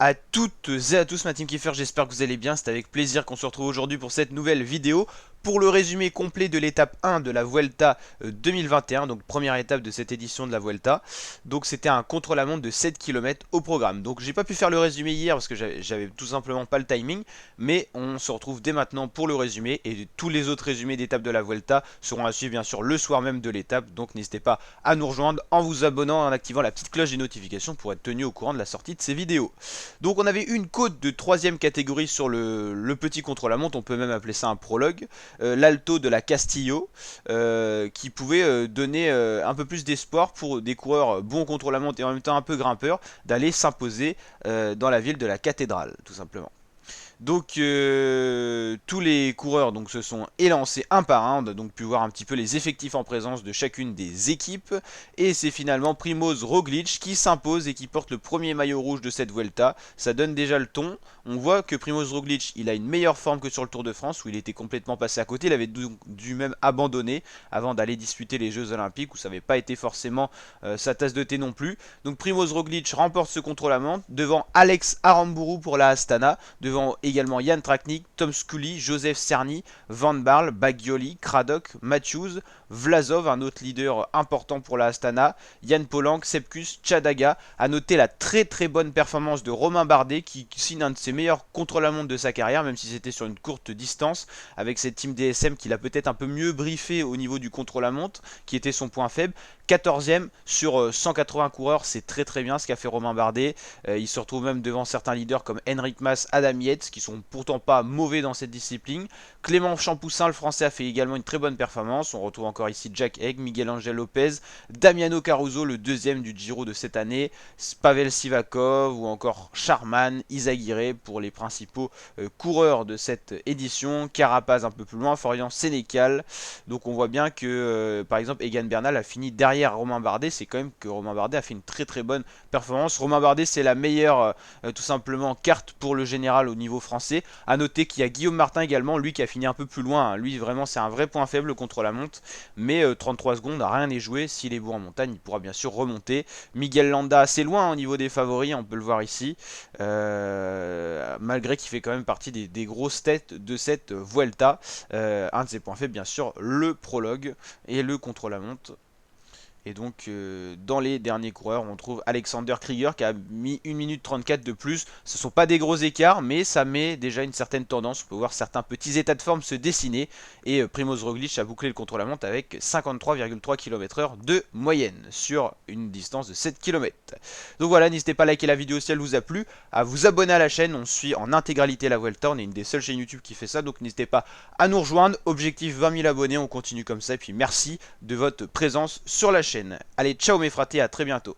à toutes et à tous ma team Kiefer, j'espère que vous allez bien, c'est avec plaisir qu'on se retrouve aujourd'hui pour cette nouvelle vidéo. Pour le résumé complet de l'étape 1 de la Vuelta 2021, donc première étape de cette édition de la Vuelta. Donc c'était un contre-la-montre de 7 km au programme. Donc j'ai pas pu faire le résumé hier parce que j'avais tout simplement pas le timing. Mais on se retrouve dès maintenant pour le résumé. Et tous les autres résumés d'étape de la Vuelta seront à suivre bien sûr le soir même de l'étape. Donc n'hésitez pas à nous rejoindre en vous abonnant, en activant la petite cloche des notifications pour être tenu au courant de la sortie de ces vidéos. Donc on avait une côte de 3ème catégorie sur le petit contre-la-montre, on peut même appeler ça un prologue, l'Alto de la Castillo, qui pouvait donner un peu plus d'espoir pour des coureurs bons contre-la-montre et en même temps un peu grimpeurs, d'aller s'imposer dans la ville de la cathédrale, tout simplement. Donc tous les coureurs donc, se sont élancés un par un, on a donc pu voir un petit peu les effectifs en présence de chacune des équipes, et c'est finalement Primoz Roglic qui s'impose et qui porte le premier maillot rouge de cette Vuelta. Ça donne déjà le ton, on voit que Primoz Roglic il a une meilleure forme que sur le Tour de France où il était complètement passé à côté, il avait dû même abandonner avant d'aller disputer les Jeux Olympiques où ça n'avait pas été forcément sa tasse de thé non plus. Donc Primoz Roglic remporte ce contre-la-montre devant Alex Aramburu pour la Astana, devant également Jan Traknik, Tom Scully, Joseph Cerny, Van Barle, Bagioli, Craddock, Matthews, Vlasov, un autre leader important pour la Astana, Jan Polanc, Sepkus, Chadaga. A noter la très bonne performance de Romain Bardet qui signe un de ses meilleurs contre-la-montre de sa carrière, même si c'était sur une courte distance, avec cette team DSM qu'il a peut-être un peu mieux briefé au niveau du contre-la-montre, qui était son point faible. 14ème sur 180 coureurs, c'est très bien ce qu'a fait Romain Bardet. Il se retrouve même devant certains leaders comme Henrik Mas, Adam Yates, qui sont pourtant pas mauvais dans cette discipline. Clément Champoussin, le français, a fait également une très bonne performance. On retrouve encore ici Jack Egg, Miguel Angel Lopez, Damiano Caruso, le deuxième du Giro de cette année, Pavel Sivakov ou encore Charman, Izagirre pour les principaux coureurs de cette édition. Carapaz un peu plus loin, Florian Sénécal. Donc on voit bien que par exemple Egan Bernal a fini derrière Romain Bardet. C'est quand même que Romain Bardet a fait une très bonne performance. Romain Bardet c'est la meilleure tout simplement carte pour le général au niveau français. A noter qu'il y a Guillaume Martin également, lui qui a fini un peu plus loin. Lui vraiment c'est un vrai point faible contre la montre. Mais 33 secondes, rien n'est joué. S'il est bon en montagne, il pourra bien sûr remonter. Miguel Landa assez loin au niveau des favoris, on peut le voir ici. Malgré qu'il fait quand même partie des grosses têtes de cette Vuelta. Un de ses points faibles bien sûr, le prologue et le contre-la-montre. Et donc dans les derniers coureurs on trouve Alexander Krieger qui a mis 1 minute 34 de plus. Ce ne sont pas des gros écarts mais ça met déjà une certaine tendance. On peut voir certains petits états de forme se dessiner. Et Primoz Roglic a bouclé le contre-la-montre avec 53,3 km/h de moyenne sur une distance de 7 km. Donc voilà, n'hésitez pas à liker la vidéo si elle vous a plu, à vous abonner à la chaîne. On suit en intégralité la Vuelta, on est une des seules chaînes YouTube qui fait ça. Donc n'hésitez pas à nous rejoindre. Objectif 20 000 abonnés, on continue comme ça. Et puis merci de votre présence sur la chaîne. Allez, ciao mes fratés, à très bientôt.